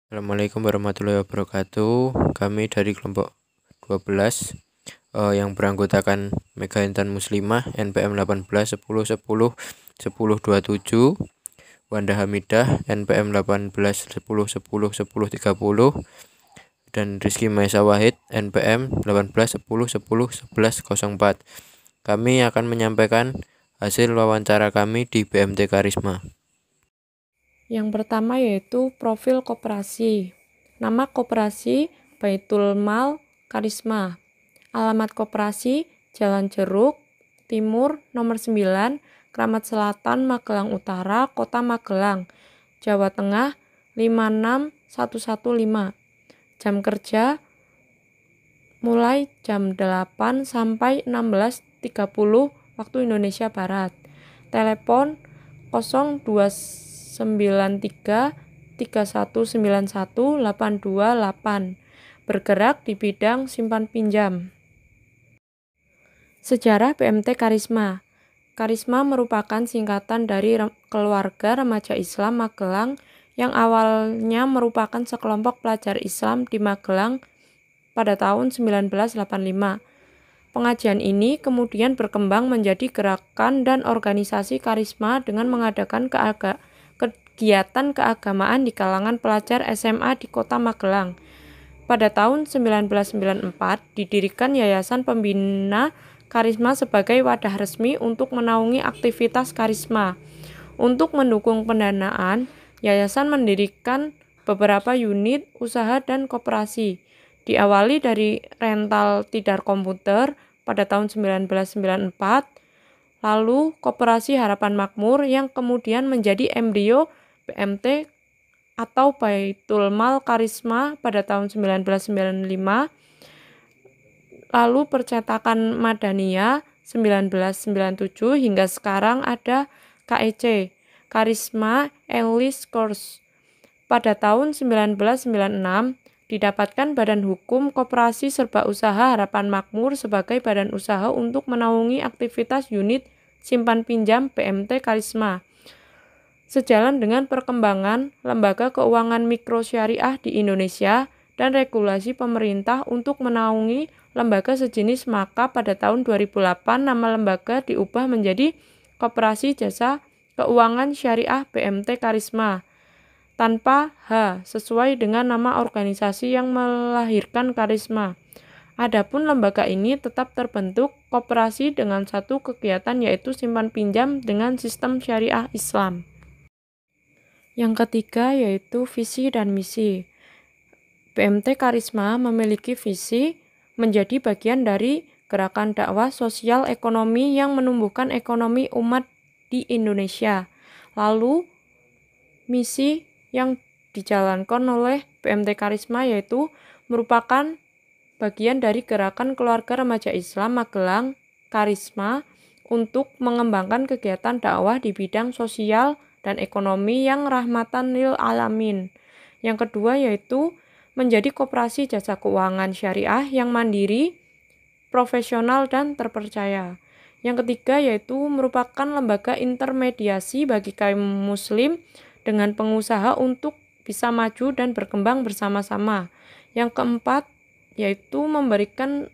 Assalamualaikum warahmatullahi wabarakatuh. Kami dari kelompok 12 yang beranggotakan Mega Intan Muslimah NPM 18 10 10 10 27, Wanda Hamidah NPM 18 10 10 10 30, dan Rizky Maesa Wahid NPM 18 10 10 11 04. Kami akan menyampaikan hasil wawancara kami di BMT Karisma. Yang pertama yaitu profil koperasi. Nama koperasi Baitul Mal Karisma. Alamat koperasi Jalan Jeruk Timur nomor 9, Kramat Selatan, Magelang Utara, Kota Magelang, Jawa Tengah 56115. Jam kerja mulai jam 8 sampai 16.30 waktu Indonesia Barat. Telepon 0293 3191 828. Bergerak di bidang simpan pinjam. Sejarah BMT Karisma. Karisma merupakan singkatan dari Keluarga Remaja Islam Magelang yang awalnya merupakan sekelompok pelajar Islam di Magelang pada tahun 1985. Pengajian ini kemudian berkembang menjadi gerakan dan organisasi Karisma dengan mengadakan kegiatan keagamaan di kalangan pelajar SMA di Kota Magelang. Pada tahun 1994 didirikan Yayasan Pembina Karisma sebagai wadah resmi untuk menaungi aktivitas Karisma. Untuk mendukung pendanaan, yayasan mendirikan beberapa unit usaha dan koperasi. Diawali dari rental tidar komputer pada tahun 1994, lalu Koperasi Harapan Makmur yang kemudian menjadi embrio BMT atau Baitul Mal Karisma pada tahun 1995, lalu Percetakan Madania 1997 hingga sekarang ada KEC, Karisma English Course. Pada tahun 1996, didapatkan Badan Hukum Koperasi Serba Usaha Harapan Makmur sebagai badan usaha untuk menaungi aktivitas unit simpan pinjam BMT Karisma. Sejalan dengan perkembangan lembaga keuangan mikro syariah di Indonesia dan regulasi pemerintah untuk menaungi lembaga sejenis, maka pada tahun 2008 nama lembaga diubah menjadi Koperasi Jasa Keuangan Syariah BMT Karisma tanpa H sesuai dengan nama organisasi yang melahirkan Karisma. Adapun lembaga ini tetap terbentuk koperasi dengan satu kegiatan yaitu simpan pinjam dengan sistem syariah Islam. Yang ketiga yaitu visi dan misi. BMT Karisma memiliki visi menjadi bagian dari gerakan dakwah sosial ekonomi yang menumbuhkan ekonomi umat di Indonesia. Lalu misi yang dijalankan oleh BMT Karisma yaitu merupakan bagian dari gerakan Keluarga Remaja Islam Magelang Karisma untuk mengembangkan kegiatan dakwah di bidang sosial dan ekonomi yang rahmatan lil alamin. Yang kedua yaitu menjadi koperasi jasa keuangan syariah yang mandiri, profesional, dan terpercaya. Yang ketiga yaitu merupakan lembaga intermediasi bagi kaum muslim dengan pengusaha untuk bisa maju dan berkembang bersama-sama. Yang keempat yaitu memberikan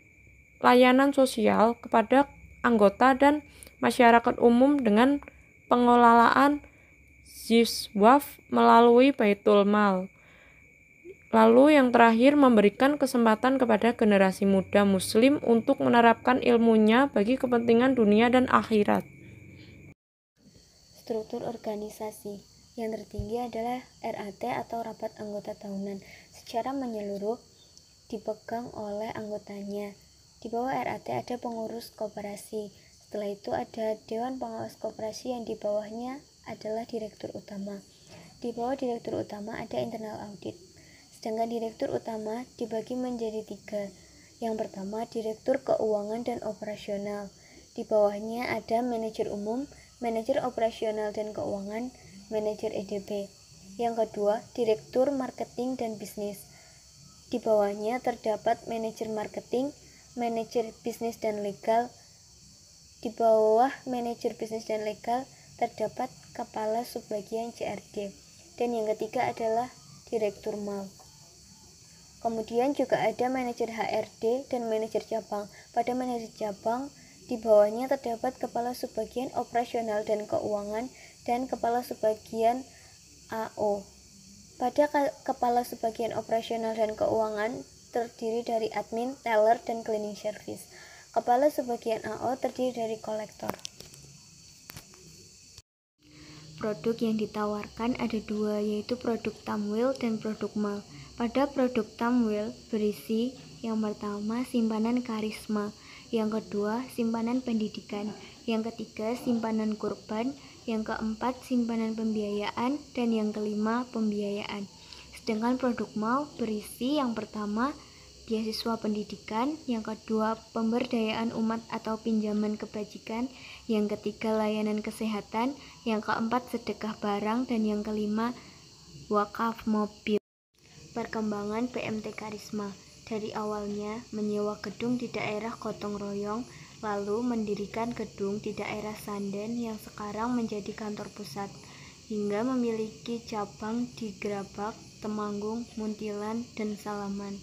layanan sosial kepada anggota dan masyarakat umum dengan pengelolaan ziswaf melalui Baitul Mal. Lalu yang terakhir memberikan kesempatan kepada generasi muda muslim untuk menerapkan ilmunya bagi kepentingan dunia dan akhirat. Struktur organisasi yang tertinggi adalah RAT atau Rapat Anggota Tahunan. Secara menyeluruh dipegang oleh anggotanya. Di bawah RAT ada pengurus koperasi. Setelah itu ada Dewan Pengawas Koperasi yang di bawahnya adalah Direktur Utama. Di bawah Direktur Utama ada Internal Audit. Sedangkan Direktur Utama dibagi menjadi 3. Yang pertama Direktur Keuangan dan Operasional. Di bawahnya ada Manajer Umum, Manajer Operasional dan Keuangan, Manajer EDB. Yang kedua Direktur Marketing dan Bisnis. Di bawahnya terdapat Manajer Marketing, Manajer Bisnis dan Legal. Di bawah Manajer Bisnis dan Legal terdapat Kepala Subbagian CRD. Dan yang ketiga adalah direktur mal. Kemudian juga ada manajer HRD dan manajer cabang. Pada manajer cabang, di bawahnya terdapat kepala subbagian operasional dan keuangan dan kepala subbagian AO. Pada kepala subbagian operasional dan keuangan terdiri dari admin, teller, dan cleaning service. Kepala subbagian AO terdiri dari kolektor. Produk yang ditawarkan ada dua, yaitu produk Tamwil dan produk mal. Pada produk Tamwil berisi yang pertama simpanan karisma, yang kedua simpanan pendidikan, yang ketiga simpanan kurban, yang keempat simpanan pembiayaan, dan yang kelima pembiayaan. Sedangkan produk mal berisi yang pertama beasiswa pendidikan, yang kedua pemberdayaan umat atau pinjaman kebajikan, yang ketiga layanan kesehatan, yang keempat sedekah barang, dan yang kelima wakaf mobil. Perkembangan PMT Karisma. Dari awalnya menyewa gedung di daerah Gotong Royong, lalu mendirikan gedung di daerah Sanden yang sekarang menjadi kantor pusat, hingga memiliki cabang di Gerabak, Temanggung, Muntilan, dan Salaman.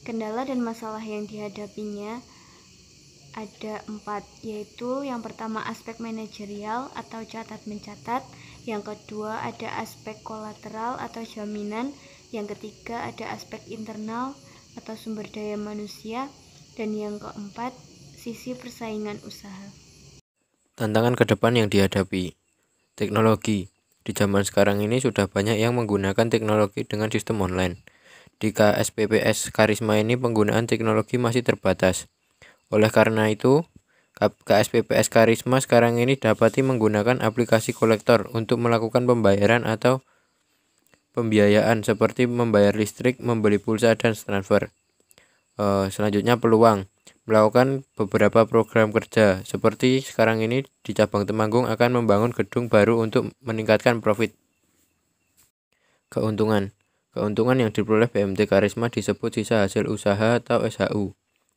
Kendala dan masalah yang dihadapinya ada 4, yaitu yang pertama aspek manajerial atau catat-mencatat, yang kedua ada aspek kolateral atau jaminan, yang ketiga ada aspek internal atau sumber daya manusia, dan yang keempat sisi persaingan usaha. Tantangan ke depan yang dihadapi. Teknologi. Di zaman sekarang ini sudah banyak yang menggunakan teknologi dengan sistem online. Di KSPPS Karisma ini penggunaan teknologi masih terbatas. Oleh karena itu, KSPPS Karisma sekarang ini dapati menggunakan aplikasi kolektor untuk melakukan pembayaran atau pembiayaan seperti membayar listrik, membeli pulsa, dan transfer. Selanjutnya peluang. Melakukan beberapa program kerja seperti sekarang ini di cabang Temanggung akan membangun gedung baru untuk meningkatkan profit. Keuntungan. Keuntungan yang diperoleh PMT Karisma disebut sisa hasil usaha atau SHU.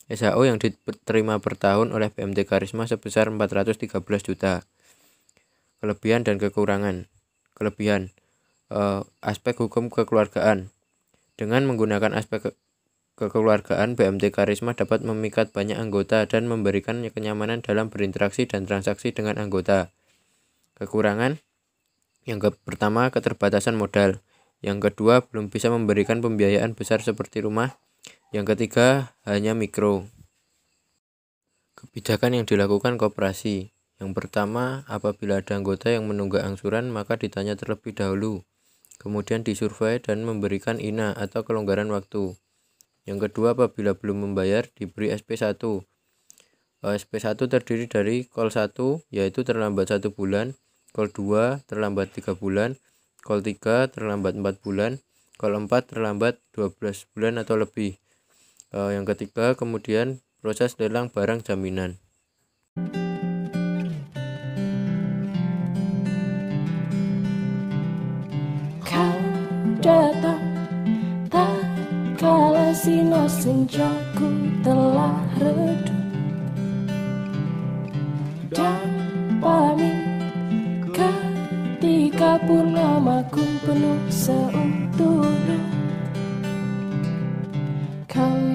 SHU yang diterima per tahun oleh PMT Karisma sebesar 413 juta. Kelebihan dan kekurangan. Kelebihan. Aspek hukum kekeluargaan. Dengan menggunakan aspek kekeluargaan, PMT Karisma dapat memikat banyak anggota dan memberikan kenyamanan dalam berinteraksi dan transaksi dengan anggota. Kekurangan. Yang pertama, keterbatasan modal. Yang kedua, belum bisa memberikan pembiayaan besar seperti rumah. Yang ketiga, hanya mikro. Kebijakan yang dilakukan koperasi. Yang pertama, apabila ada anggota yang menunggak angsuran, maka ditanya terlebih dahulu. Kemudian disurvei dan memberikan INA atau kelonggaran waktu. Yang kedua, apabila belum membayar, diberi SP1. SP1 terdiri dari Call 1, yaitu terlambat 1 bulan, Call 2, terlambat 3 bulan, Call 3 terlambat 4 bulan, Call 4 terlambat 12 bulan atau lebih. Yang ketiga, kemudian proses lelang barang jaminan. Kau datang tak kala sinar senjaku telah redup, dan pamit ketika purnamaku penuh seutuhnya. Kau